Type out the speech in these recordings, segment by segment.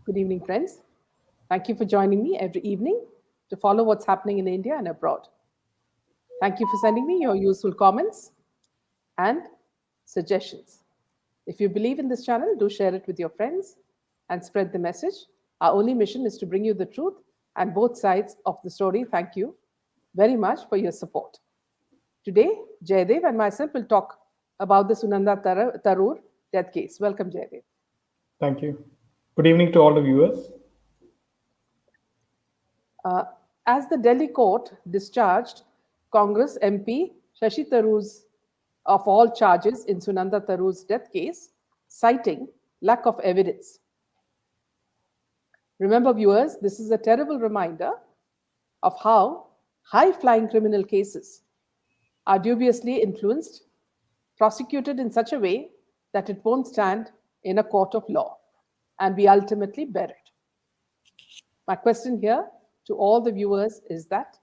Good evening, friends. Thank you for joining me every evening to follow what's happening in India and abroad. Thank you for sending me your useful comments and suggestions. If you believe in this channel, do share it with your friends and spread the message. Our only mission is to bring you the truth and both sides of the story. Thank you very much for your support. Today, Jaydev and myself will talk about the Sunanda Tharoor death case. Welcome, Jaydev. Thank you. Good evening to all the viewers. As the Delhi court discharged Congress MP Shashi Tharoor's of all charges in Sunanda Tharoor's death case, citing lack of evidence. Remember, viewers, this is a terrible reminder of how high-flying criminal cases are dubiously influenced, prosecuted in such a way that it won't stand in a court of law, and we ultimately bear it. My question here to all the viewers is that,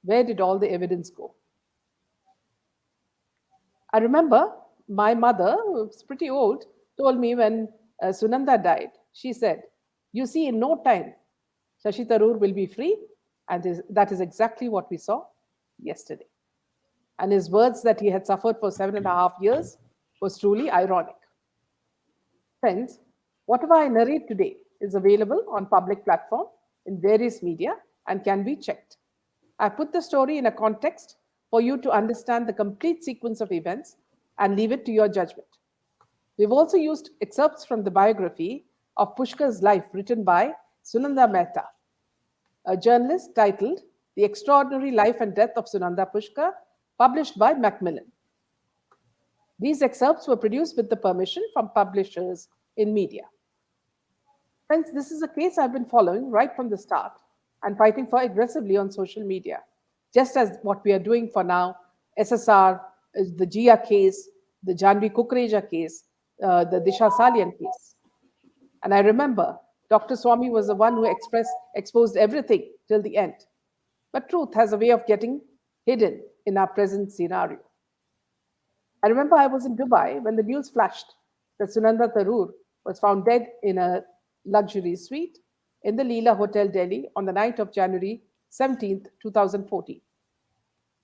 where did all the evidence go? I remember my mother, who's pretty old, told me when Sunanda died, she said, "You see, in no time, Shashi Tharoor will be free," and that is exactly what we saw yesterday. And his words that he had suffered for 7.5 years was truly ironic. Friends, whatever I narrate today is available on public platform in various media and can be checked. I put the story in a context for you to understand the complete sequence of events and leave it to your judgment. We've also used excerpts from the biography of Pushkar's life written by Sunanda Mehta, a journalist, titled The Extraordinary Life and Death of Sunanda Pushkar, published by Macmillan. These excerpts were produced with the permission from publishers in media. Friends, this is a case I've been following right from the start and fighting for aggressively on social media, just as what we are doing for now, SSR, the Jia case, the Janvi Kukreja case, the Disha Salian case. And I remember Dr. Swami was the one who exposed everything till the end. But truth has a way of getting hidden in our present scenario. I remember I was in Dubai when the news flashed that Sunanda Tharoor was found dead in a luxury suite in the Leela Hotel, Delhi on the night of January 17th, 2014.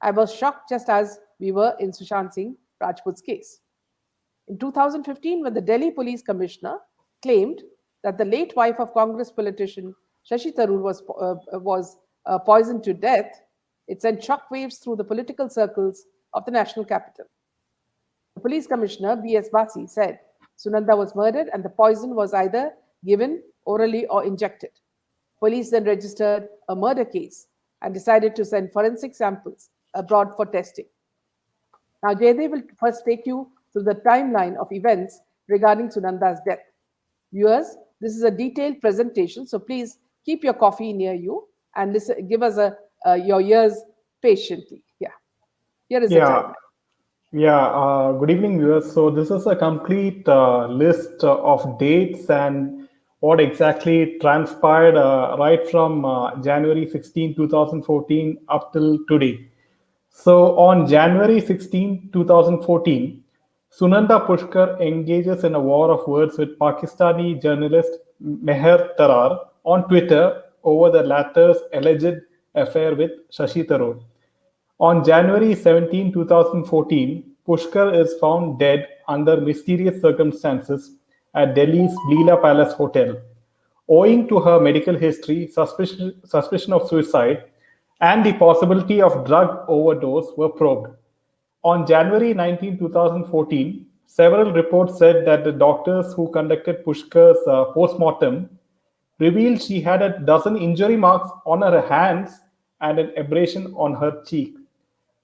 I was shocked, just as we were in Sushant Singh Rajput's case. In 2015, when the Delhi Police Commissioner claimed that the late wife of Congress politician Shashi Tharoor was poisoned to death, it sent shockwaves through the political circles of the national capital. The police commissioner, B.S. Basi, said Sunanda was murdered and the poison was either given orally or injected. Police then registered a murder case and decided to send forensic samples abroad for testing. Now, Jaydev will first take you through the timeline of events regarding Sunanda's death. Viewers, this is a detailed presentation, so please keep your coffee near you and listen, give us your ears patiently. Here is the timeline. Good evening, viewers. So this is a complete list of dates and what exactly transpired right from January 16, 2014 up till today. So on January 16, 2014, Sunanda Pushkar engages in a war of words with Pakistani journalist Meher Tarar on Twitter over the latter's alleged affair with Shashi Tharoor. On January 17, 2014, Pushkar is found dead under mysterious circumstances at Delhi's Leela Palace Hotel. Owing to her medical history, suspicion of suicide, and the possibility of drug overdose were probed. On January 19, 2014, several reports said that the doctors who conducted Pushkar's post-mortem revealed she had a dozen injury marks on her hands and an abrasion on her cheek.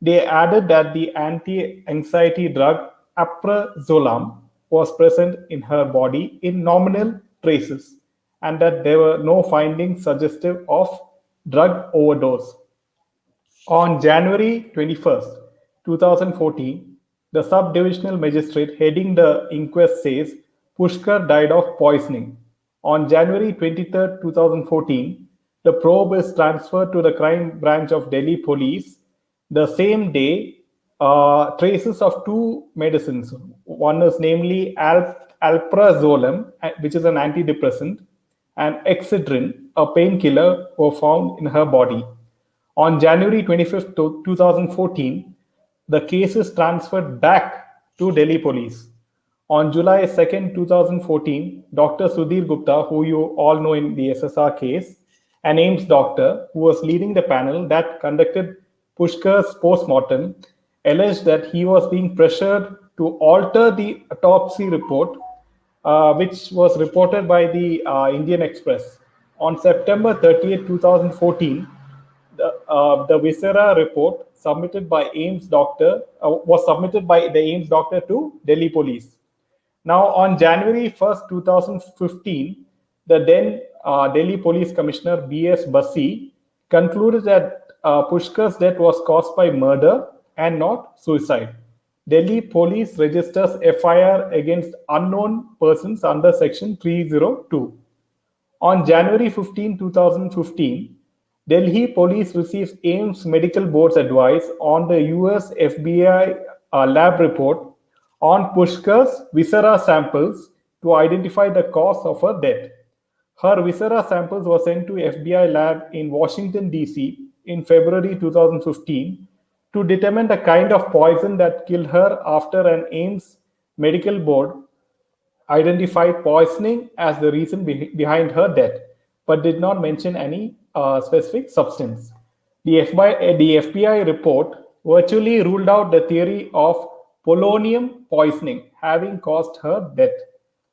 They added that the anti-anxiety drug aprazolam was present in her body in nominal traces and that there were no findings suggestive of drug overdose. On January 21st, 2014, the sub-divisional magistrate heading the inquest says Pushkar died of poisoning. On January 23rd, 2014, the probe is transferred to the crime branch of Delhi Police. The same day, traces of two medicines. One is namely alprazolam, which is an antidepressant, and Excedrin, a painkiller, were found in her body. On January 25th, 2014, the case is transferred back to Delhi police. On July 2nd, 2014, Dr. Sudhir Gupta, who you all know in the SSR case, an AIMS doctor who was leading the panel that conducted Pushkar's post-mortem, alleged that he was being pressured to alter the autopsy report, which was reported by the Indian Express. On September 30th, 2014, the viscera report submitted by AIMS doctor was submitted by the AIMS doctor to Delhi police. Now, on January 1st, 2015, the then Delhi Police Commissioner B.S. Basi concluded that Pushkar's death was caused by murder and not suicide. Delhi Police registers FIR against unknown persons under Section 302. On January 15, 2015, Delhi Police receives AIMS Medical Board's advice on the US FBI lab report on Pushkar's viscera samples to identify the cause of her death. Her viscera samples were sent to FBI lab in Washington, D.C. in February 2015 to determine the kind of poison that killed her after an AIMS medical board identified poisoning as the reason behind her death, but did not mention any specific substance. The FBI report virtually ruled out the theory of polonium poisoning having caused her death.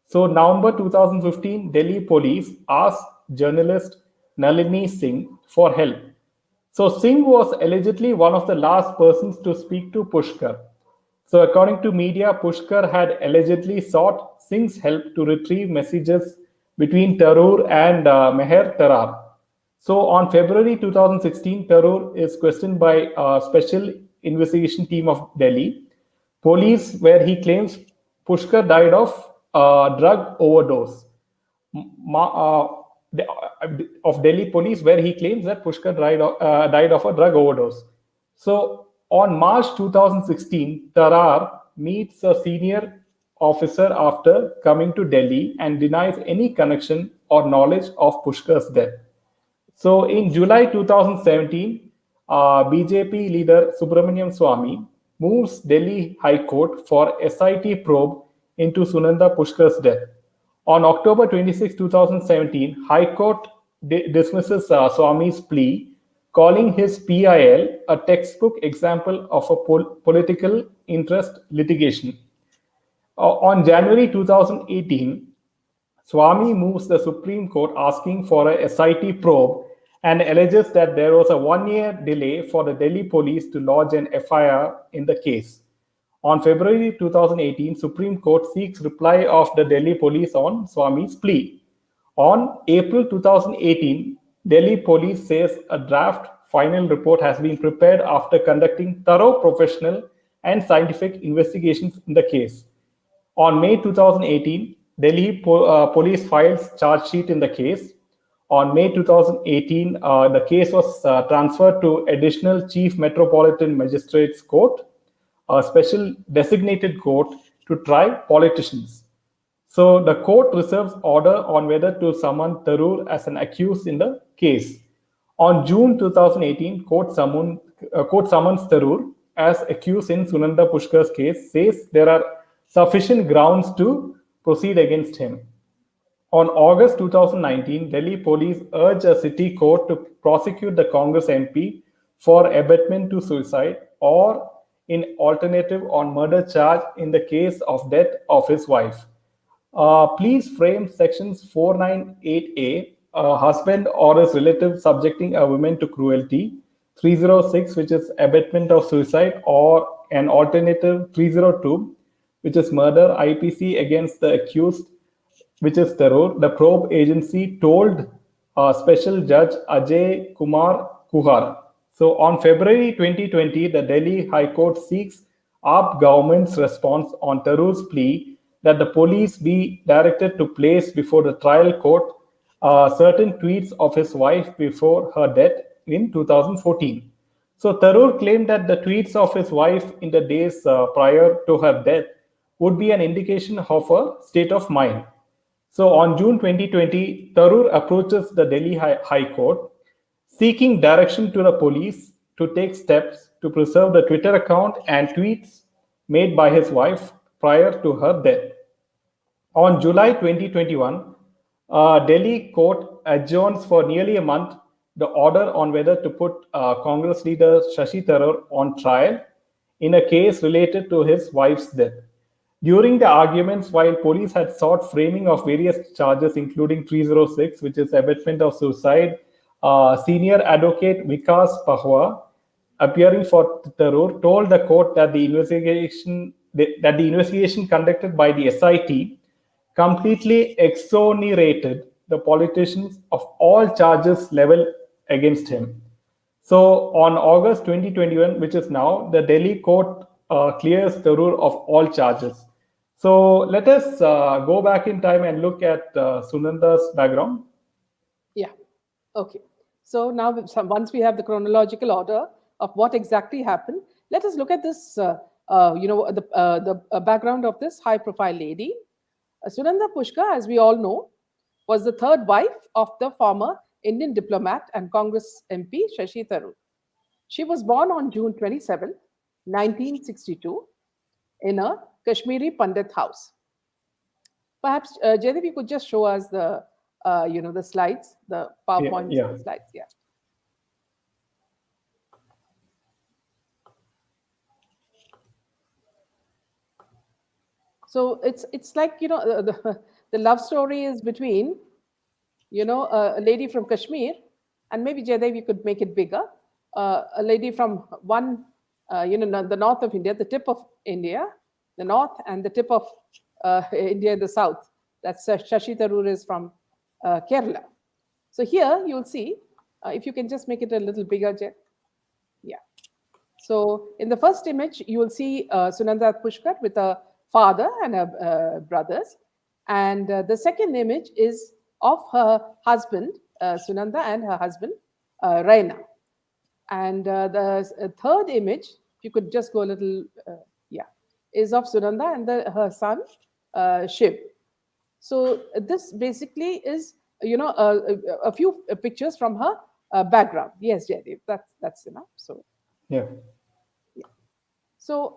So, November 2015, Delhi police asked journalist Nalini Singh for help. So, Singh was allegedly one of the last persons to speak to Pushkar. So, according to media, Pushkar had allegedly sought Singh's help to retrieve messages between Tarur and Meher Tarar. So, on February 2016, Tarur is questioned by a special investigation team of Delhi police, where he claims Pushkar died of drug overdose. Of Delhi police, where he claims that Pushkar died of a drug overdose. So, on March 2016, Tarar meets a senior officer after coming to Delhi and denies any connection or knowledge of Pushkar's death. So, in July 2017, BJP leader Subramaniam Swamy moves Delhi High Court for SIT probe into Sunanda Pushkar's death. On October 26, 2017, High Court dismisses Swamy's plea, calling his PIL a textbook example of a political interest litigation. On January 2018, Swamy moves the Supreme Court asking for a SIT probe and alleges that there was a 1-year delay for the Delhi police to lodge an FIR in the case. On February 2018, Supreme Court seeks reply of the Delhi police on Swamy's plea. On April 2018, Delhi police says a draft final report has been prepared after conducting thorough professional and scientific investigations in the case. On May 2018, Delhi police files charge sheet in the case. On May 2018, the case was transferred to Additional Chief Metropolitan Magistrates Court, a special designated court to try politicians. So the court reserves order on whether to summon Tarur as an accused in the case. On June 2018, court summons Tarur as accused in Sunanda Pushkar's case, says there are sufficient grounds to proceed against him. On August 2019, Delhi police urged a city court to prosecute the Congress MP for abetment to suicide or in alternative on murder charge in the case of death of his wife. Please frame sections 498A, husband or his relative subjecting a woman to cruelty, 306, which is abetment of suicide, or an alternative 302, which is murder, IPC against the accused, which is Tarur. The probe agency told Special Judge Ajay Kumar Kuhar. So on February 2020, the Delhi High Court seeks AAP government's response on Tarur's plea that the police be directed to place before the trial court certain tweets of his wife before her death in 2014. So Tarur claimed that the tweets of his wife in the days prior to her death would be an indication of her state of mind. So on June 2020, Tharoor approaches the Delhi High Court seeking direction to the police to take steps to preserve the Twitter account and tweets made by his wife prior to her death. On July 2021, Delhi court adjourns for nearly a month the order on whether to put Congress leader Shashi Tharoor on trial in a case related to his wife's death. During the arguments, while police had sought framing of various charges, including 306, which is abetment of suicide, senior advocate Vikas Pahwa, appearing for Tharoor, told the court that the investigation conducted by the SIT completely exonerated the politicians of all charges leveled against him. So on August 2021, which is now, the Delhi court clears Tharoor of all charges. So let us go back in time and look at Sunanda's background. Yeah. Okay. So now, once we have the chronological order of what exactly happened, let us look at this. The background of this high-profile lady. Sunanda Pushkar, as we all know, was the third wife of the former Indian diplomat and Congress MP Shashi Tharoor. She was born on June 27, 1962, in a Kashmiri Pandit house. Perhaps, Jaydev, you could just show us the slides, the PowerPoint Yeah. slides. Yeah. So it's like the love story is between a lady from Kashmir, and maybe Jaydev, you could make it bigger. A lady from the north of India, the tip of India, the north, and the tip of India in the south. That's Shashi Tharoor is from Kerala. So here you'll see, if you can just make it a little bigger, Jay. Yeah. So in the first image, you will see Sunanda Pushkar with a father and her brothers. And the second image is of her husband, Sunanda, and her husband, Raina. And the third image, if you could just go a little, is of Sunanda and her son, Shiv. So this basically is, a few pictures from her background. Yes, Jaydev, that's enough. So Yeah. So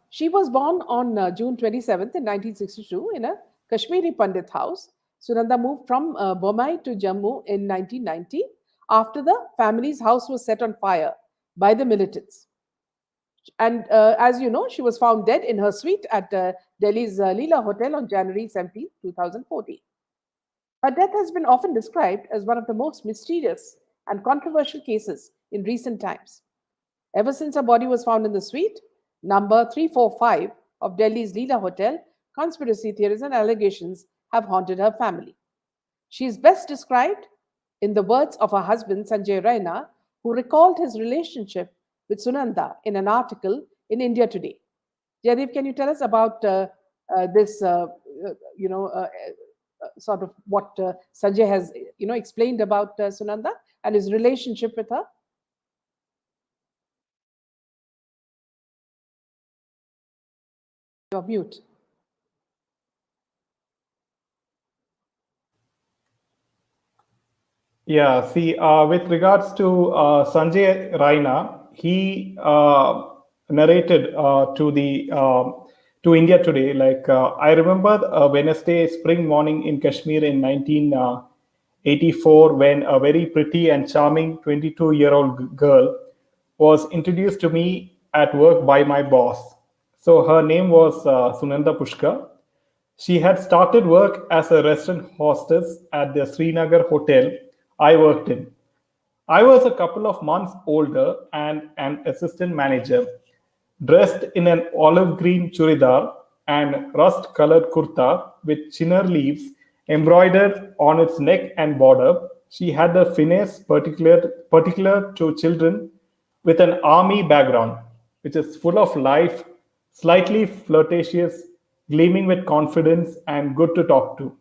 she was born on June 27th in 1962 in a Kashmiri Pandit house. Sunanda moved from Bomai to Jammu in 1990 after the family's house was set on fire by the militants. And as you know, she was found dead in her suite at Delhi's Leela Hotel on January 17, 2014. Her death has been often described as one of the most mysterious and controversial cases in recent times. Ever since her body was found in the suite, number 345 of Delhi's Leela Hotel, conspiracy theories and allegations have haunted her family. She is best described in the words of her husband, Sanjay Raina, who recalled his relationship with Sunanda in an article in India Today. Jaydev, can you tell us about this, sort of what Sanjay has, explained about Sunanda and his relationship with her? You're mute. Yeah, see, with regards to Sanjay Raina, he narrated to India Today. Like I remember a Wednesday spring morning in Kashmir in 1984, when a very pretty and charming 22-year-old girl was introduced to me at work by my boss. So her name was Sunanda Pushkar. She had started work as a restaurant hostess at the Srinagar hotel I worked in. I was a couple of months older and an assistant manager, dressed in an olive green churidar and rust colored kurta with chinner leaves embroidered on its neck and border. She had the finesse particular to children with an army background, which is full of life, slightly flirtatious, gleaming with confidence, and good to talk to.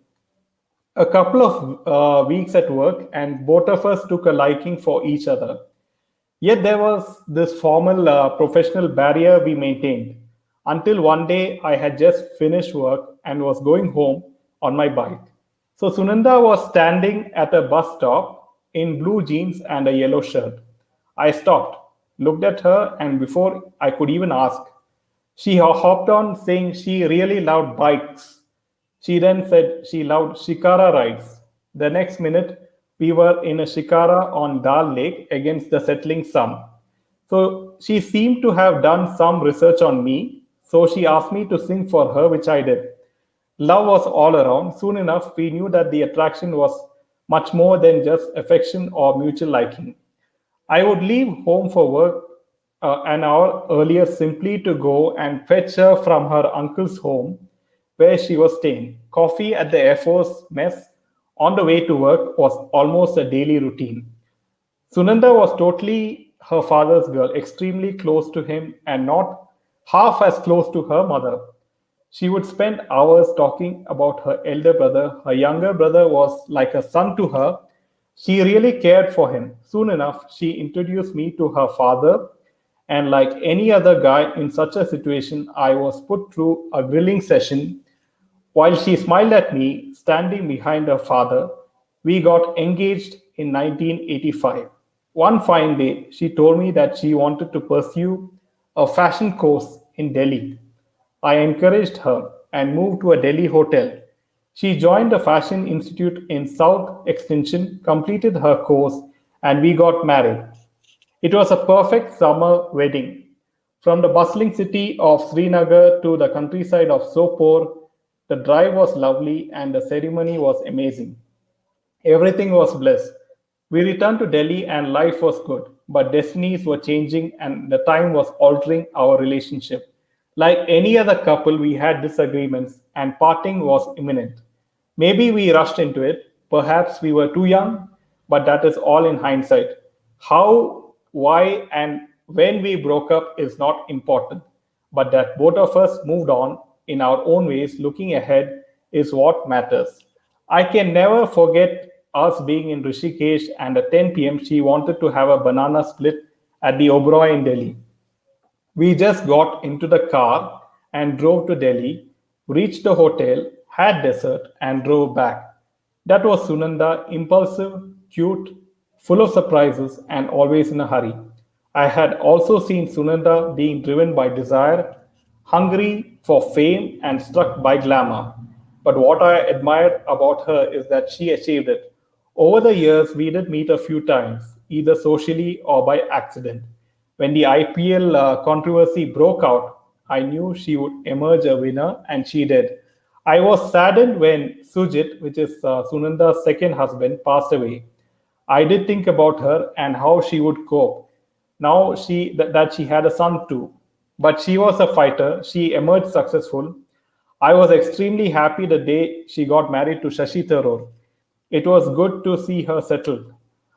A couple of weeks at work, and both of us took a liking for each other. Yet there was this formal professional barrier we maintained until one day I had just finished work and was going home on my bike. So Sunanda was standing at a bus stop in blue jeans and a yellow shirt. I stopped, looked at her, and before I could even ask, she hopped on saying she really loved bikes. She then said she loved shikara rides. The next minute, we were in a shikara on Dal Lake against the settling sun. So she seemed to have done some research on me. So she asked me to sing for her, which I did. Love was all around. Soon enough, we knew that the attraction was much more than just affection or mutual liking. I would leave home for work an hour earlier simply to go and fetch her from her uncle's home where she was staying. Coffee at the Air Force mess on the way to work was almost a daily routine. Sunanda was totally her father's girl, extremely close to him and not half as close to her mother. She would spend hours talking about her elder brother. Her younger brother was like a son to her. She really cared for him. Soon enough, she introduced me to her father, and like any other guy in such a situation, I was put through a grilling session while she smiled at me, standing behind her father. We got engaged in 1985. One fine day, she told me that she wanted to pursue a fashion course in Delhi. I encouraged her and moved to a Delhi hotel. She joined the Fashion Institute in South Extension, completed her course, and we got married. It was a perfect summer wedding. From the bustling city of Srinagar to the countryside of Sopore, the drive was lovely and the ceremony was amazing. Everything was bliss. We returned to Delhi and life was good, but destinies were changing and the time was altering our relationship. Like any other couple, we had disagreements and parting was imminent. Maybe we rushed into it, perhaps we were too young, but that is all in hindsight. How, why, and when we broke up is not important, but that both of us moved on in our own ways, looking ahead, is what matters. I can never forget us being in Rishikesh, and at 10 p.m., she wanted to have a banana split at the Oberoi in Delhi. We just got into the car and drove to Delhi, reached the hotel, had dessert, and drove back. That was Sunanda, impulsive, cute, full of surprises, and always in a hurry. I had also seen Sunanda being driven by desire, hungry for fame, and struck by glamour. But what I admired about her is that she achieved it. Over the years, we did meet a few times, either socially or by accident. When the IPL controversy broke out, I knew she would emerge a winner, and she did. I was saddened when Sujit, which is Sunanda's second husband, passed away. I did think about her and how she would cope. Now that she had a son too, but she was a fighter. She emerged successful. I was extremely happy the day she got married to Shashi Tharoor. It was good to see her settled.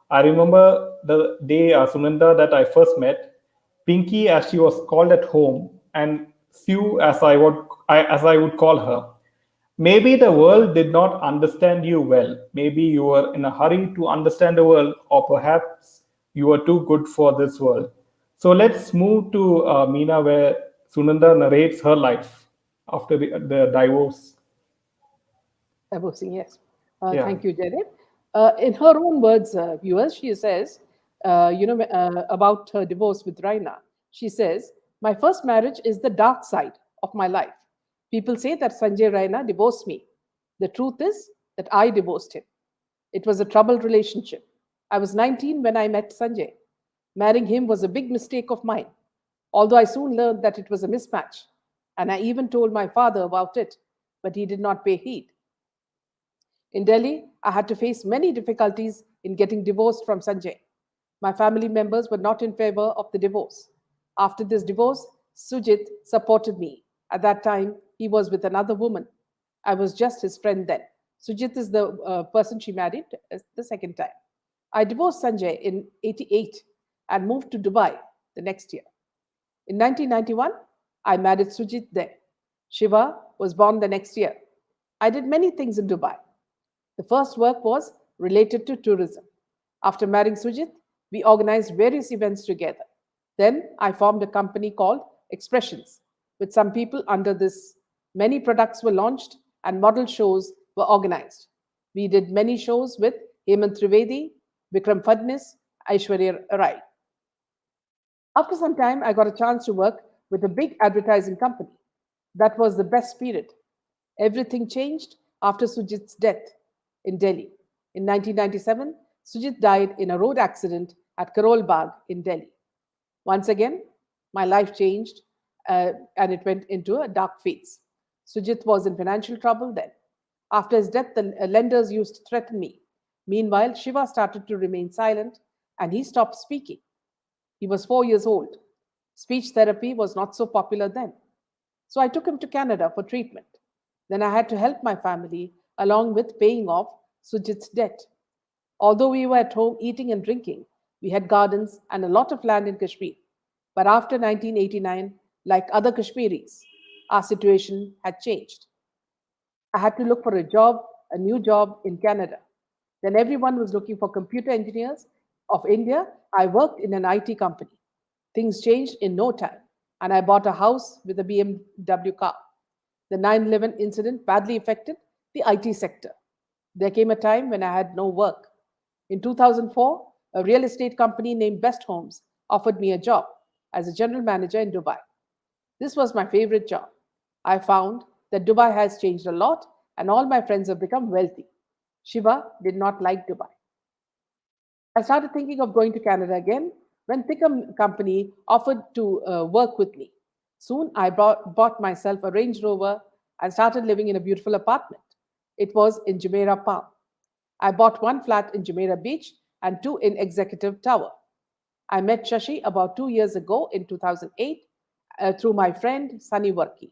I remember the day Sunanda that I first met, Pinky as she was called at home, and Sue as I would call her. Maybe the world did not understand you well. Maybe you were in a hurry to understand the world, or perhaps you were too good for this world. So let's move to Meena, where Sunanda narrates her life after the divorce. Divorcing, yes. Yeah. Thank you, Jaidev. In her own words, viewers, she says, about her divorce with Raina, she says, "My first marriage is the dark side of my life. People say that Sanjay Raina divorced me. The truth is that I divorced him. It was a troubled relationship. I was 19 when I met Sanjay. Marrying him was a big mistake of mine, although I soon learned that it was a mismatch. And I even told my father about it, but he did not pay heed. In Delhi, I had to face many difficulties in getting divorced from Sanjay. My family members were not in favor of the divorce. After this divorce, Sujit supported me. At that time, he was with another woman. I was just his friend then. Sujit is the person she married the second time. I divorced Sanjay in 88 and moved to Dubai the next year. In 1991, I married Sujit there. Shiva was born the next year. I did many things in Dubai. The first work was related to tourism. After marrying Sujit, we organized various events together. Then I formed a company called Expressions with some people under this. Many products were launched and model shows were organized. We did many shows with Hemant Trivedi, Vikram Fadnis, Aishwarya Rai. After some time, I got a chance to work with a big advertising company. That was the best period. Everything changed after Sujit's death in Delhi. In 1997, Sujit died in a road accident at Karol Bagh in Delhi. Once again, my life changed and it went into a dark phase. Sujit was in financial trouble then. After his death, the lenders used to threaten me. Meanwhile, Shiva started to remain silent and he stopped speaking. He was 4 years old. Speech therapy was not so popular then. So I took him to Canada for treatment. Then I had to help my family along with paying off Sujit's debt. Although we were at home eating and drinking, we had gardens and a lot of land in Kashmir. But after 1989, like other Kashmiris, our situation had changed. I had to look for a new job in Canada. Then everyone was looking for computer engineers of India. I worked in an IT company. Things changed in no time, and I bought a house with a BMW car. The 9/11 incident badly affected the IT sector. There came a time when I had no work. In 2004, a real estate company named Best Homes offered me a job as a general manager in Dubai. This was my favorite job. I found that Dubai has changed a lot and all my friends have become wealthy. Shiva did not like Dubai. I started thinking of going to Canada again when Thickham Company offered to work with me. Soon I bought myself a Range Rover and started living in a beautiful apartment. It was in Jumeirah Palm. I bought one flat in Jumeirah Beach and two in Executive Tower. I met Shashi about 2 years ago in 2008 through my friend Sunny Varki.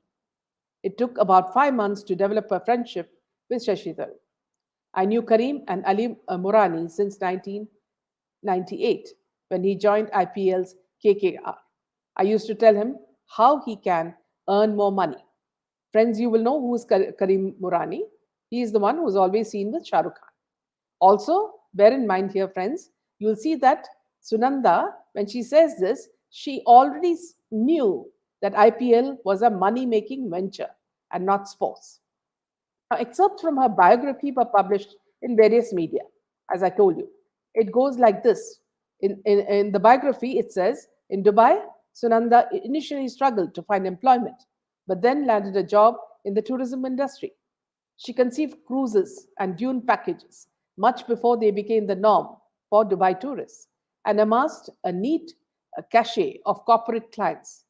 It took about 5 months to develop a friendship with Shashi Tharoor. I knew Karim and Ali Murani since 1998 when he joined IPL's KKR. I used to tell him how he can earn more money. Friends, you will know who is Karim Murani. He is the one who is always seen with Shah Rukh Khan. Also, bear in mind here, friends, you'll see that Sunanda, when she says this, she already knew that IPL was a money making venture and not sports. Now, excerpts from her biography were published in various media, as I told you. It goes like this. In the biography, it says in Dubai, Sunanda initially struggled to find employment, but then landed a job in the tourism industry. She conceived cruises and dune packages much before they became the norm for Dubai tourists and amassed a neat cachet of corporate clients.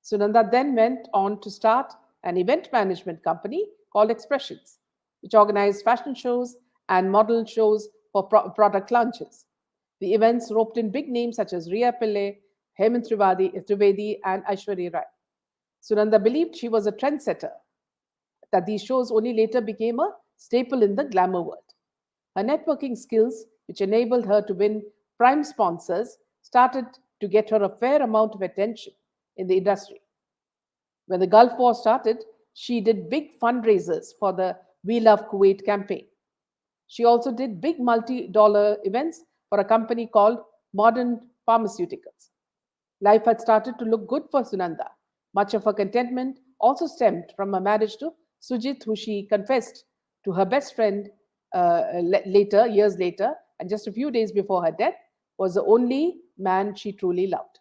Sunanda then went on to start an event management company called Expressions, which organized fashion shows and model shows for product launches. The events roped in big names such as Riya Pillai, Hemant Trivedi, and Aishwarya Rai. Sunanda believed she was a trendsetter, that these shows only later became a staple in the glamour world. Her networking skills, which enabled her to win prime sponsors, started to get her a fair amount of attention in the industry. When the Gulf War started, she did big fundraisers for the We Love Kuwait campaign. She also did big multi-dollar events for a company called Modern Pharmaceuticals. Life had started to look good for Sunanda. Much of her contentment also stemmed from her marriage to Sujit, who she confessed to her best friend years later, and just a few days before her death, was the only man she truly loved.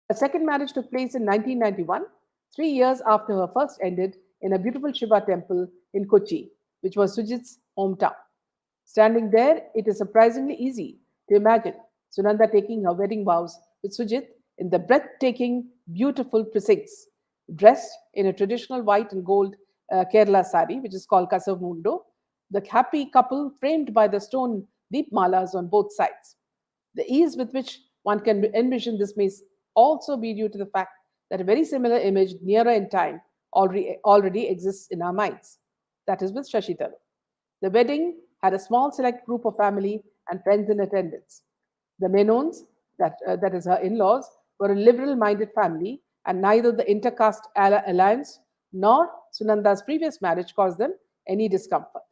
A second marriage took place in 1991, 3 years after her first ended in a beautiful Shiva temple in Kochi, which was Sujit's hometown. Standing there, it is surprisingly easy to imagine Sunanda taking her wedding vows with Sujit in the breathtaking, beautiful precincts, dressed in a traditional white and gold Kerala sari, which is called Kasavundo, the happy couple framed by the stone deep malas on both sides. The ease with which one can envision this may also be due to the fact that a very similar image nearer in time already exists in our minds. That is with Shashi Tharoor. The wedding had a small select group of family and friends in attendance. The Menons, that is her in-laws, were a liberal-minded family, and neither the intercaste alliance nor Sunanda's previous marriage caused them any discomfort.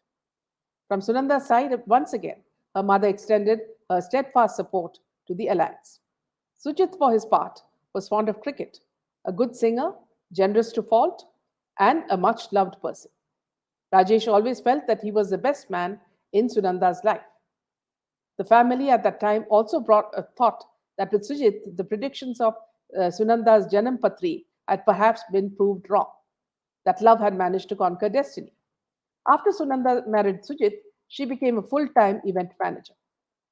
From Sunanda's side, once again, her mother extended her steadfast support to the alliance. Sujit, for his part, was fond of cricket, a good singer, generous to fault, and a much loved person. Rajesh always felt that he was the best man in Sunanda's life. The family at that time also brought a thought that with Sujit, the predictions of Sunanda's Janam Patri had perhaps been proved wrong, that love had managed to conquer destiny. After Sunanda married Sujit, she became a full time event manager.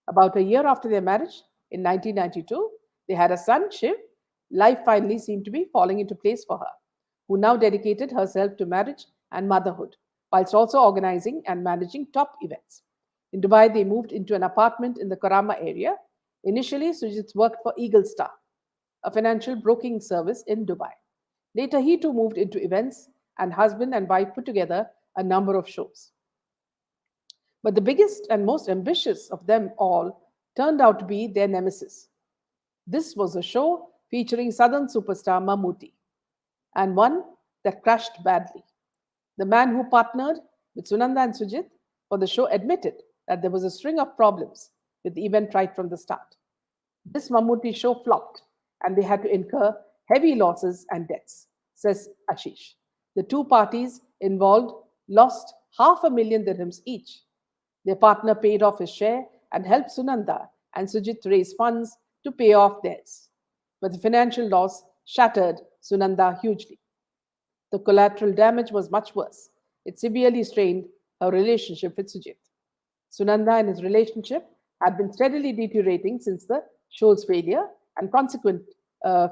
About a year after their marriage, in 1992, they had a son, Shiv. Life finally seemed to be falling into place for her, who now dedicated herself to marriage and motherhood, whilst also organizing and managing top events. In Dubai, they moved into an apartment in the Karama area. Initially, Sujit worked for Eagle Star, a financial broking service in Dubai. Later, he too moved into events, and husband and wife put together a number of shows. But the biggest and most ambitious of them all turned out to be their nemesis. This was a show featuring Southern superstar Mammootty, and one that crashed badly. The man who partnered with Sunanda and Sujit for the show admitted that there was a string of problems with the event right from the start. This Mammootty show flopped, and they had to incur heavy losses and debts, says Ashish. The two parties involved lost half a million dirhams each. Their partner paid off his share and helped Sunanda and Sujit raise funds to pay off theirs. But the financial loss shattered Sunanda hugely. The collateral damage was much worse. It severely strained her relationship with Sujit. Sunanda and his relationship had been steadily deteriorating since the show's failure and consequent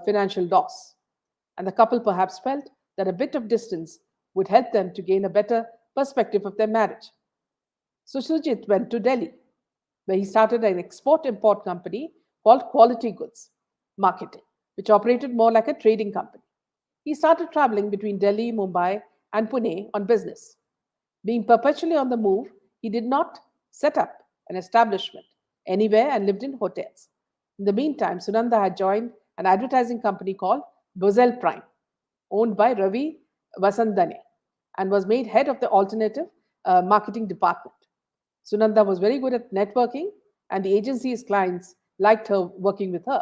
financial loss. And the couple perhaps felt that a bit of distance would help them to gain a better perspective of their marriage. So Sujit went to Delhi, where he started an export import company called Quality Goods Marketing, which operated more like a trading company. He started traveling between Delhi, Mumbai, and Pune on business. Being perpetually on the move, he did not set up an establishment anywhere and lived in hotels. In the meantime, Sunanda had joined an advertising company called Bozel Prime, owned by Ravi Vasandane, and was made head of the alternative marketing department. Sunanda was very good at networking, and the agency's clients liked her working with her,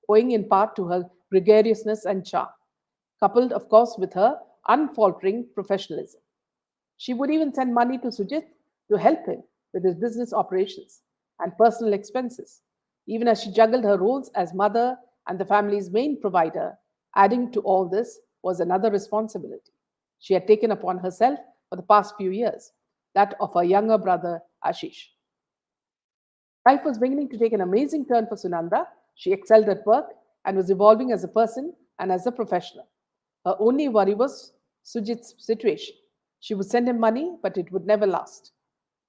owing in part to her gregariousness and charm, coupled, of course, with her unfaltering professionalism. She would even send money to Sujit to help him with his business operations and personal expenses, even as she juggled her roles as mother and the family's main provider. Adding to all this was another responsibility she had taken upon herself for the past few years, that of her younger brother Ashish. Life was beginning to take an amazing turn for Sunanda. She excelled at work and was evolving as a person and as a professional. Her only worry was Sujit's situation. She would send him money, but it would never last.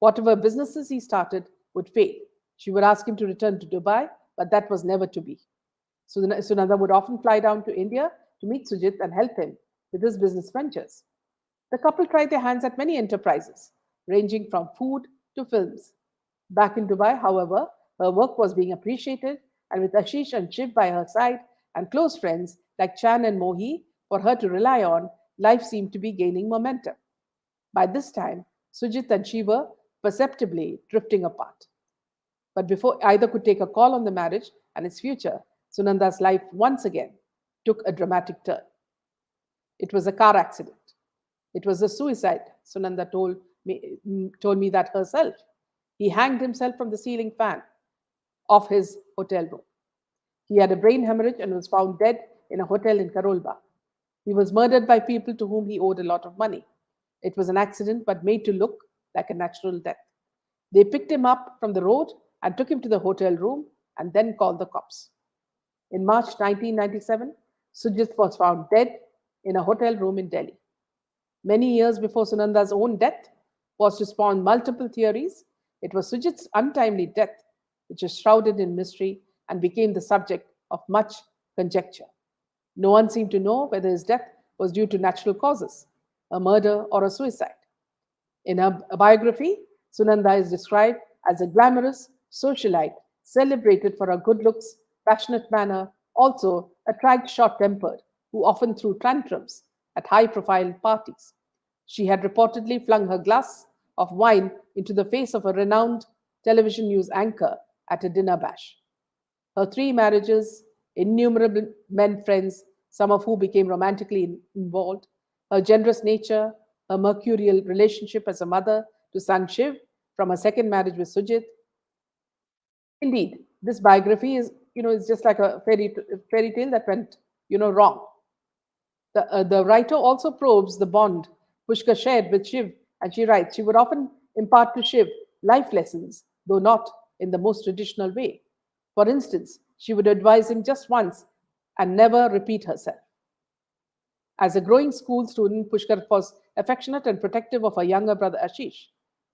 Whatever businesses he started would fail. She would ask him to return to Dubai, but that was never to be. Sunanda would often fly down to India to meet Sujit and help him with his business ventures. The couple tried their hands at many enterprises, ranging from food to films. Back in Dubai, however, her work was being appreciated, and with Ashish and Shiv by her side and close friends like Chan and Mohi for her to rely on, life seemed to be gaining momentum. By this time, Sujit and she were perceptibly drifting apart. But before either could take a call on the marriage and its future, Sunanda's life once again took a dramatic turn. It was a car accident. It was a suicide, Sunanda told me that herself. He hanged himself from the ceiling fan of his hotel room. He had a brain hemorrhage and was found dead in a hotel in Karolba. He was murdered by people to whom he owed a lot of money. It was an accident, but made to look like a natural death. They picked him up from the road and took him to the hotel room and then called the cops. In March 1997, Sujit was found dead in a hotel room in Delhi. Many years before Sunanda's own death was to spawn multiple theories, it was Sujit's untimely death which is shrouded in mystery and became the subject of much conjecture. No one seemed to know whether his death was due to natural causes, a murder, or a suicide. In her biography, Sunanda is described as a glamorous socialite celebrated for her good looks, passionate manner, also a trite short tempered, who often threw tantrums at high profile parties. She had reportedly flung her glass of wine into the face of a renowned television news anchor at a dinner bash. Her three marriages, innumerable men friends, some of who became romantically involved, her generous nature, her mercurial relationship as a mother to son Shiv from her second marriage with Sujit. Indeed, this biography is just like a fairy tale that went wrong. The writer also probes the bond Pushkar shared with Shiv, and she writes she would often impart to Shiv life lessons, though not in the most traditional way. For instance, she would advise him just once and never repeat herself. As a growing school student, Pushkar was affectionate and protective of her younger brother Ashish.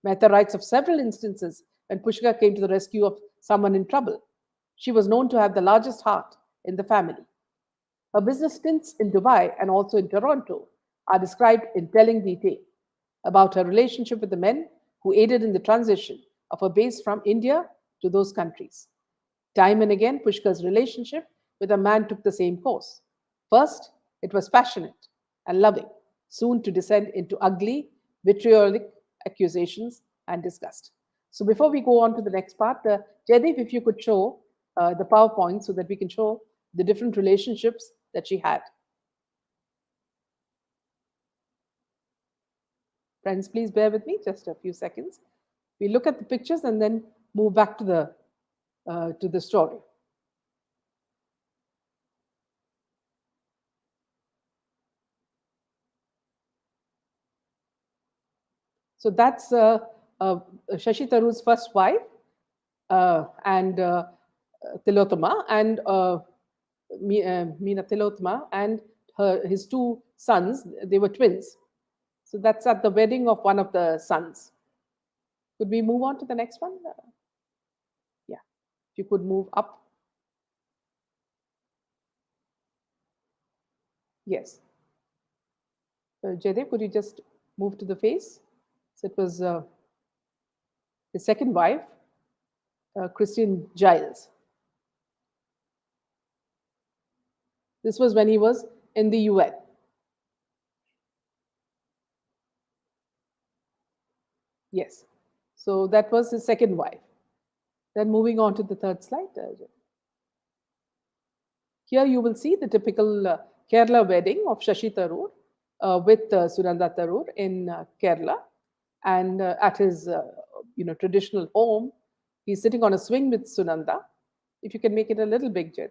Mehta writes of several instances when Pushkar came to the rescue of someone in trouble. She was known to have the largest heart in the family. Her business stints in Dubai and also in Toronto are described in telling detail about her relationship with the men who aided in the transition of her base from India to those countries. Time and again, Pushkar's relationship with a man took the same course. First, it was passionate and loving, soon to descend into ugly, vitriolic accusations and disgust. So, before we go on to the next part, Jaideep, if you could show the PowerPoint so that we can show the different relationships that she had. Friends, please bear with me just a few seconds. We look at the pictures and then move back to the story. So that's Shashi Tharoor's first wife, and Tilotama, and Meena Tilotama, and his two sons. They were twins. So that's at the wedding of one of the sons. Could we move on to the next one? Yeah, if you could move up. Yes. Jaidev, could you just move to the face? So it was his second wife, Christian Giles. This was when he was in the UN. Yes. So that was his second wife. Then moving on to the third slide. Here you will see the typical Kerala wedding of Shashi Tharoor with Sunanda Tharoor in Kerala. And at his traditional home, he's sitting on a swing with Sunanda. If you can make it a little big, Jerry.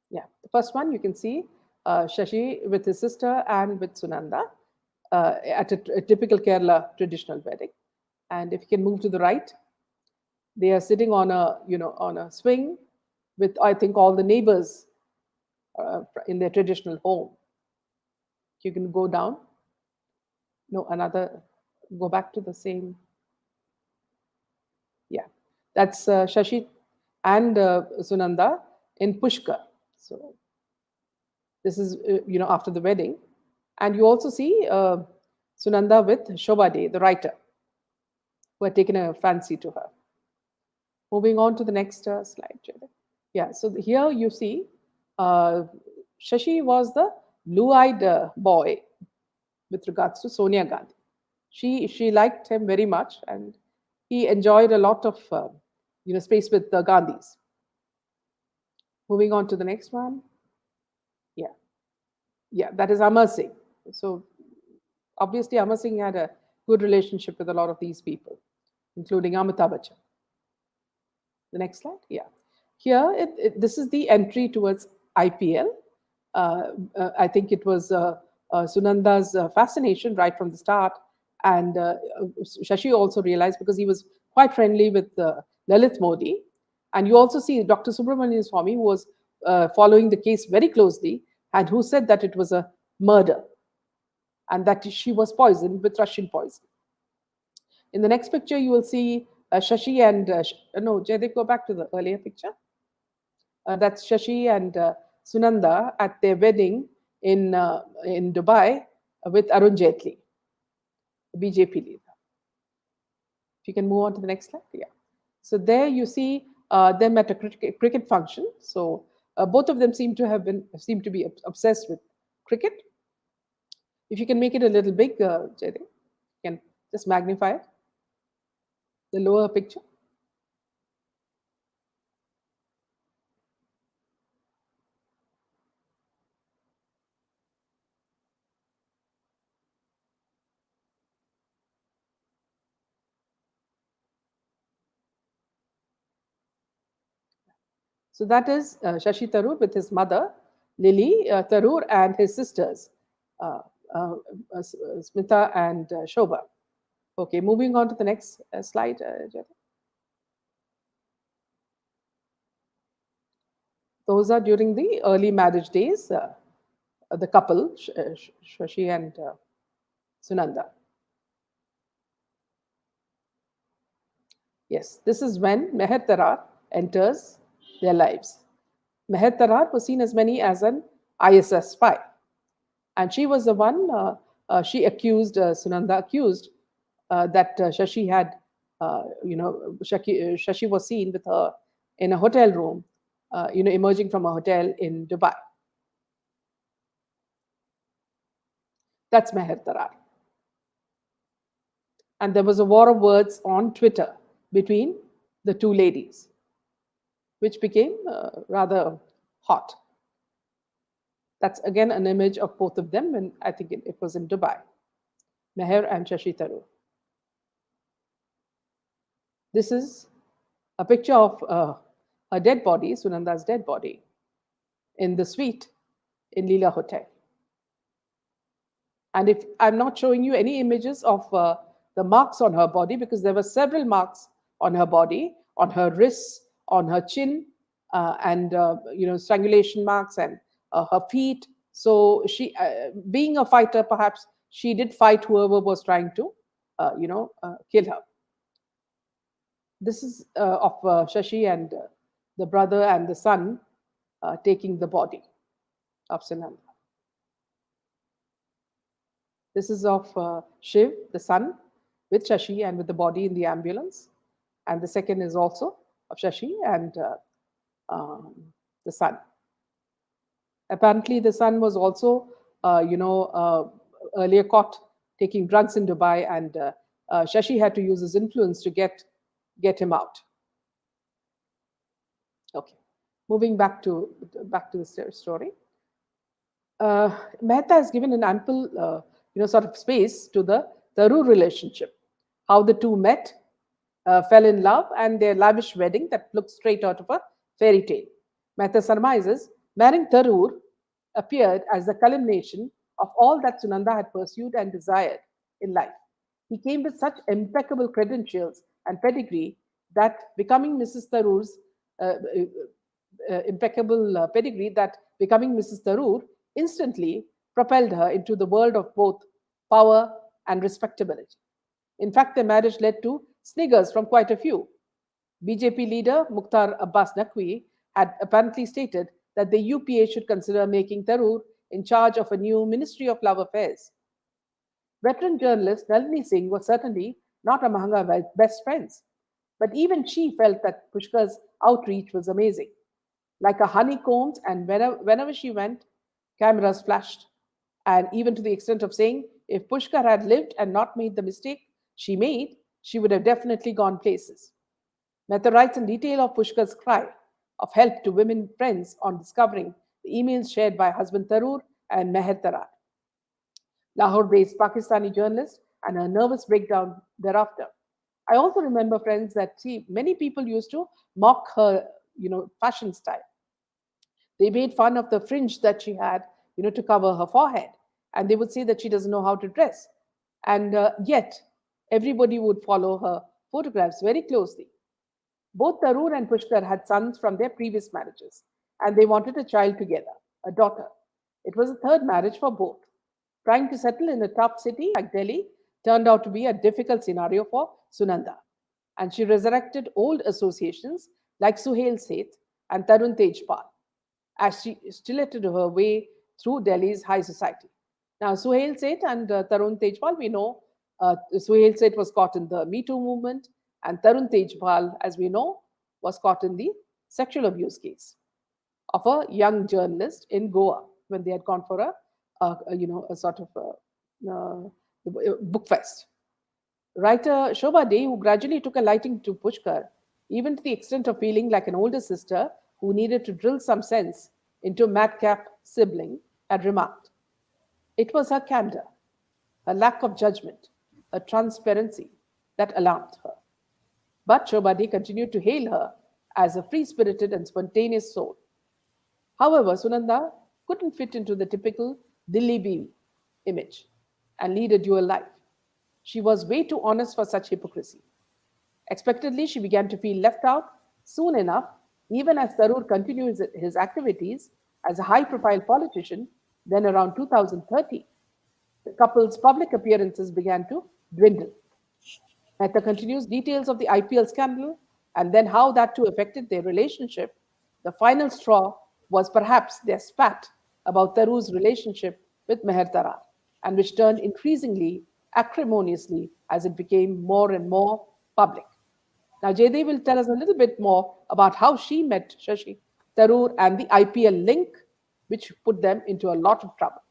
Yeah, the first one you can see Shashi with his sister and with Sunanda at a typical Kerala traditional wedding. And if you can move to the right, they are sitting on a swing with, I think, all the neighbors in their traditional home. You can go down. No, another. Go back to the same. Yeah, that's Shashi and Sunanda in Pushkar. So this is after the wedding, and you also see Sunanda with Shobade, the writer, who had taken a fancy to her. Moving on to the next slide, Jaydeep. Yeah, so here you see uh, Shashi was the blue-eyed boy with regards to Sonia Gandhi. She liked him very much, and he enjoyed a lot of space with the Gandhis. Moving on to the next one. Yeah, yeah, that is Amar Singh. So obviously, Amar Singh had a good relationship with a lot of these people, including Amitabh Bachchan. The next slide. Yeah. Here, this is the entry towards IPL. I think it was Sunanda's fascination right from the start. And Shashi also realized because he was quite friendly with Lalit Modi. And you also see Dr. Subramanian Swamy, who was following the case very closely and who said that it was a murder and that she was poisoned with Russian poison. In the next picture, you will see Shashi and no, Jaydeep, go back to the earlier picture. That's Shashi and Sunanda at their wedding in Dubai with Arun Jaitley, the BJP leader. If you can move on to the next slide, yeah. So there you see them at a cricket function. So both of them seem to be obsessed with cricket. If you can make it a little big, Jaydeep, you can just magnify it. The lower picture. So that is Shashi Tharoor with his mother, Lily Tharoor, and his sisters, uh, uh, Smita and Shobha. Okay, moving on to the next slide. Jyoti. Those are during the early marriage days, the couple, Shashi and Sunanda. Yes, this is when Meher Tarar enters their lives. Meher Tarar was seen as many as an ISS spy, and she was the one. She accused Sunanda accused that Shashi had, Shashi was seen with her in a hotel room, emerging from a hotel in Dubai. That's Meher Tarar. And there was a war of words on Twitter between the two ladies, which became rather hot. That's again an image of both of them, and I think it was in Dubai, Meher and Shashi Tharoor. This is a picture of her dead body, Sunanda's dead body, in the suite in Leela Hotel. And if I'm not showing you any images of the marks on her body, because there were several marks on her body, on her wrists, on her chin, and strangulation marks, and her feet. So she, being a fighter, perhaps she did fight whoever was trying to, kill her. This is of Shashi and the brother and the son taking the body of Sunanda. This is of Shiv, the son, with Shashi and with the body in the ambulance. And the second is also of Shashi and the son. Apparently, the son was also, earlier caught taking drugs in Dubai, and Shashi had to use his influence to get him out. Okay, moving back to the story. Mehta has given an ample, sort of space to the Tharoor relationship, how the two met, fell in love, and their lavish wedding that looked straight out of a fairy tale. Mehta surmises marrying Tharoor appeared as the culmination of all that Sunanda had pursued and desired in life. He came with such impeccable credentials and pedigree that becoming Mrs. Tharoor's impeccable pedigree that becoming Mrs. Tharoor instantly propelled her into the world of both power and respectability. In fact, their marriage led to sniggers from quite a few. BJP leader Mukhtar Abbas Naqvi had apparently stated that the UPA should consider making Tharoor in charge of a new Ministry of Love Affairs. Veteran journalist Nalini Singh was certainly not among her best friends, but even she felt that Pushkar's outreach was amazing. Like a honeycombs, and whenever she went, cameras flashed. And even to the extent of saying, if Pushkar had lived and not made the mistake she made, she would have definitely gone places. Mehta writes in detail of Pushkar's cry of help to women friends on discovering the emails shared by husband Tharoor and Meher Tarar, Lahore-based Pakistani journalist, and her nervous breakdown thereafter. I also remember friends that many people used to mock her, fashion style. They made fun of the fringe that she had, to cover her forehead. And they would say that she doesn't know how to dress. And yet, everybody would follow her photographs very closely. Both Tarun and Pushkar had sons from their previous marriages, and they wanted a child together, a daughter. It was a third marriage for both. Trying to settle in a tough city like Delhi turned out to be a difficult scenario for Sunanda, and she resurrected old associations like Suhail Seth and Tarun Tejpal as she stiletted her way through Delhi's high society. Now, Suhail Seth and Tarun Tejpal, we know Suhail Seth was caught in the Me Too movement, and Tarun Tejpal, as we know, was caught in the sexual abuse case of a young journalist in Goa when they had gone for a sort of a book fest. Writer Shobha De, who gradually took a liking to Pushkar, even to the extent of feeling like an older sister who needed to drill some sense into a madcap sibling, had remarked, it was her candor, her lack of judgment, her transparency that alarmed her. But Shobha continued to hail her as a free spirited and spontaneous soul. However, Sunanda couldn't fit into the typical Dilli Biwi image and lead a dual life. She was way too honest for such hypocrisy. Expectedly, she began to feel left out soon enough, even as Tharoor continued his activities as a high profile politician. Then, around 2030, the couple's public appearances began to dwindle. Mehta continues details of the IPL scandal and then how that too affected their relationship. The final straw was perhaps their spat about Taru's relationship with Meher Tarar, and which turned increasingly acrimoniously as it became more and more public. Now, Jaydev will tell us a little bit more about how she met Shashi Tharoor and the IPL link, which put them into a lot of trouble.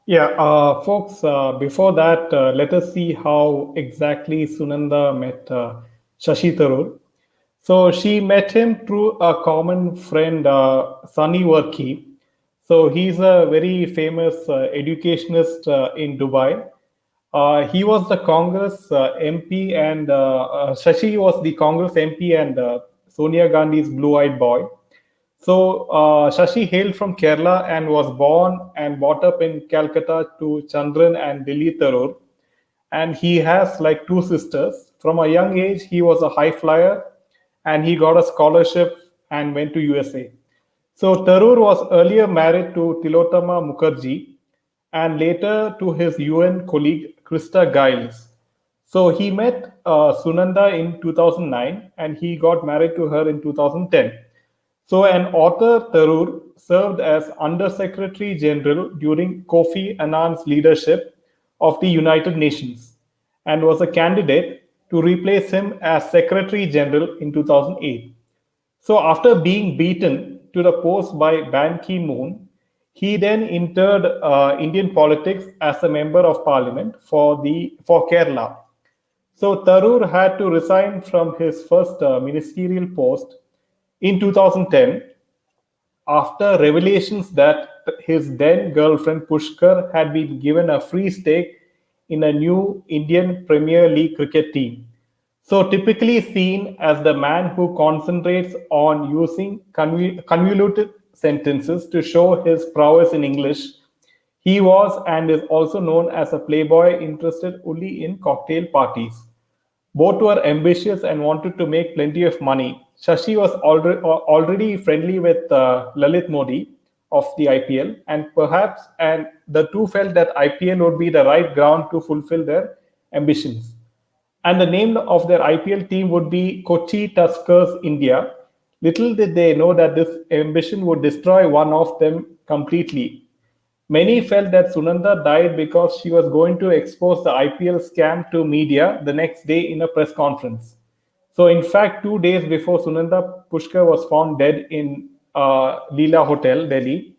Yeah, folks, before that, let us see how exactly Sunanda met Shashi Tharoor. So she met him through a common friend, Sunny Worky. So he's a very famous educationist in Dubai. He was the Congress MP, and Shashi was the Congress MP and Sonia Gandhi's blue-eyed boy. So Shashi hailed from Kerala and was born and brought up in Calcutta to Chandran and Dilli Tharoor. And he has like two sisters. From a young age, he was a high flyer and he got a scholarship and went to USA. So Tharoor was earlier married to Tilotama Mukherjee and later to his UN colleague Krista Giles. So he met Sunanda in 2009 and he got married to her in 2010. So an author, Tharoor, served as Under Secretary General during Kofi Annan's leadership of the United Nations and was a candidate to replace him as Secretary General in 2008. So after being beaten to the post by Ban Ki-moon, he then entered Indian politics as a member of parliament for Kerala. So Tharoor had to resign from his first ministerial post in 2010 after revelations that his then girlfriend Pushkar had been given a free stake in a new Indian Premier League cricket team. So, typically seen as the man who concentrates on using convoluted sentences to show his prowess in English, he was and is also known as a playboy interested only in cocktail parties. Both were ambitious and wanted to make plenty of money. Shashi was already friendly with Lalit Modi of the IPL, and the two felt that IPL would be the right ground to fulfill their ambitions. And the name of their IPL team would be Kochi Tuskers India. Little did they know that this ambition would destroy one of them completely. Many felt that Sunanda died because she was going to expose the IPL scam to media the next day in a press conference. So, in fact, 2 days before Sunanda Pushkar was found dead in Leela Hotel, Delhi,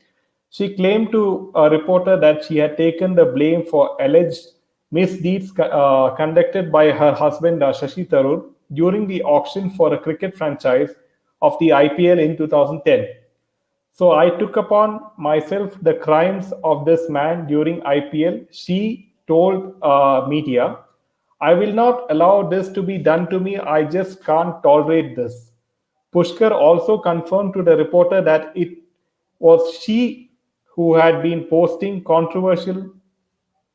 she claimed to a reporter that she had taken the blame for alleged misdeeds conducted by her husband Shashi Tharoor during the auction for a cricket franchise of the IPL in 2010. So I took upon myself the crimes of this man during IPL. She told media, I will not allow this to be done to me. I just can't tolerate this. Pushkar also confirmed to the reporter that it was she who had been posting controversial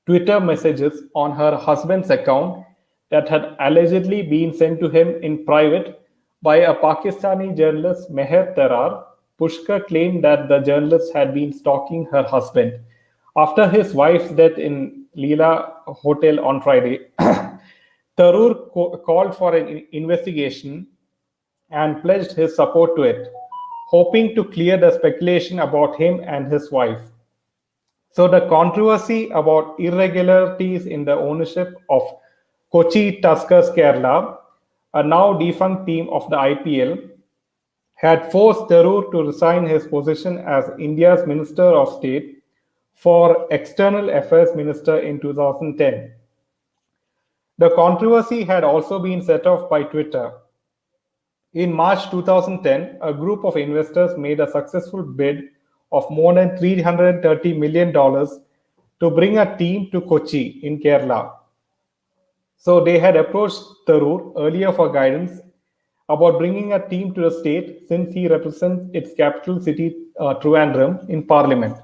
Twitter messages on her husband's account that had allegedly been sent to him in private by a Pakistani journalist, Meher Tarar. Pushkar claimed that the journalist had been stalking her husband. After his wife's death in Leela Hotel on Friday, Tharoor called for an investigation and pledged his support to it, hoping to clear the speculation about him and his wife. So the controversy about irregularities in the ownership of Kochi Tuskers Kerala, a now defunct team of the IPL, had forced Tharoor to resign his position as India's Minister of State for External Affairs Minister in 2010. The controversy had also been set off by Twitter. In March 2010, a group of investors made a successful bid of more than $330 million to bring a team to Kochi in Kerala. So they had approached Tharoor earlier for guidance about bringing a team to the state since he represents its capital city, Trivandrum, in parliament.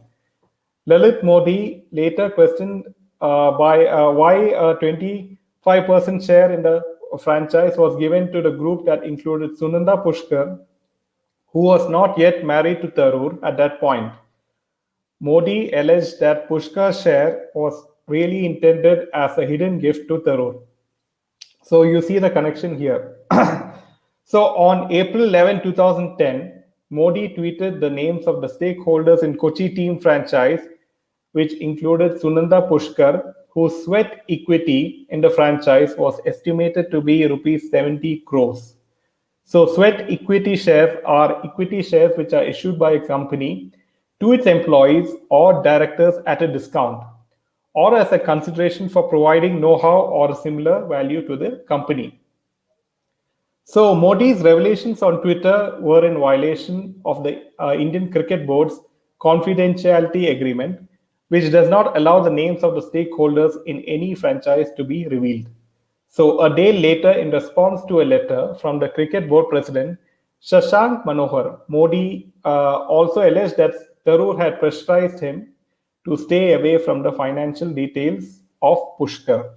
Lalit Modi later questioned by why a 25% share in the franchise was given to the group that included Sunanda Pushkar, who was not yet married to Tharoor at that point. Modi alleged that Pushkar's share was really intended as a hidden gift to Tharoor. So you see the connection here. So on April 11, 2010, Modi tweeted the names of the stakeholders in Kochi team franchise, which included Sunanda Pushkar, whose sweat equity in the franchise was estimated to be rupees 70 crores. So sweat equity shares are equity shares which are issued by a company to its employees or directors at a discount or as a consideration for providing know-how or similar value to the company. So Modi's revelations on Twitter were in violation of the Indian Cricket Board's confidentiality agreement, which does not allow the names of the stakeholders in any franchise to be revealed. So a day later, in response to a letter from the Cricket Board President, Shashank Manohar, Modi also alleged that Tharoor had pressurized him to stay away from the financial details of Pushkar.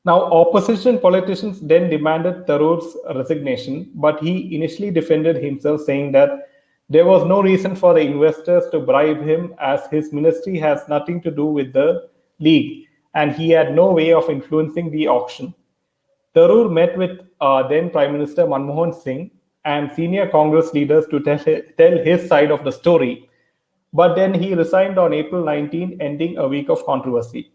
Now, opposition politicians then demanded Tharoor's resignation, but he initially defended himself, saying that there was no reason for the investors to bribe him as his ministry has nothing to do with the league and he had no way of influencing the auction. Tharoor met with then Prime Minister Manmohan Singh and senior Congress leaders to tell his side of the story, but then he resigned on April 19, ending a week of controversy.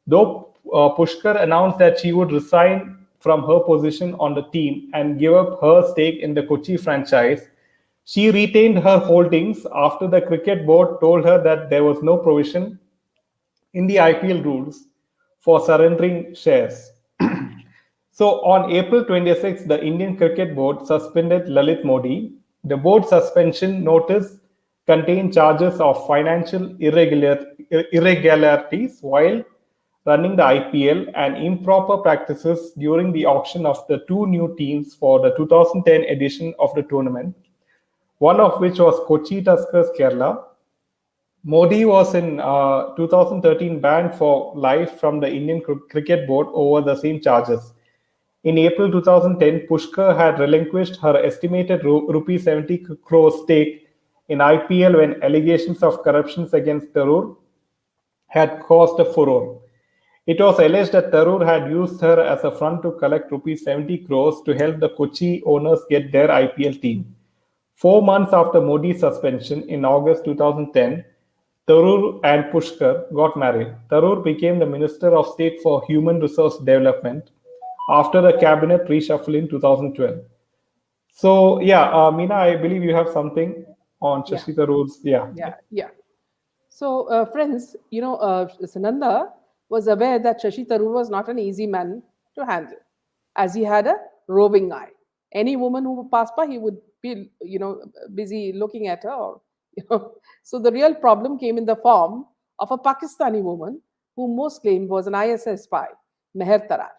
Though Pushkar announced that she would resign from her position on the team and give up her stake in the Kochi franchise, she retained her holdings after the cricket board told her that there was no provision in the IPL rules for surrendering shares. So on April 26, the Indian Cricket Board suspended Lalit Modi. The board suspension notice contained charges of financial irregularities while running the IPL and improper practices during the auction of the two new teams for the 2010 edition of the tournament, one of which was Kochi Tuskers Kerala. Modi was in 2013 banned for life from the Indian Cricket Board over the same charges. In April 2010, Pushkar had relinquished her estimated rupees 70 crore stake in IPL when allegations of corruption against Tharoor had caused a furore. It was alleged that Tharoor had used her as a front to collect rupees 70 crores to help the Kochi owners get their IPL team. 4 months after Modi's suspension in August 2010, Tharoor and Pushkar got married. Tharoor became the Minister of State for Human Resource Development after the cabinet reshuffle in 2012. So, yeah, Meena, I believe you have something on Yeah, Shashi Tharoor's. Yeah. yeah. So, friends, Sunanda was aware that Shashi Tharoor was not an easy man to handle, as he had a roving eye. Any woman who passed by, he would be, busy looking at her. So the real problem came in the form of a Pakistani woman who most claimed was an ISI spy, Meher Tarar.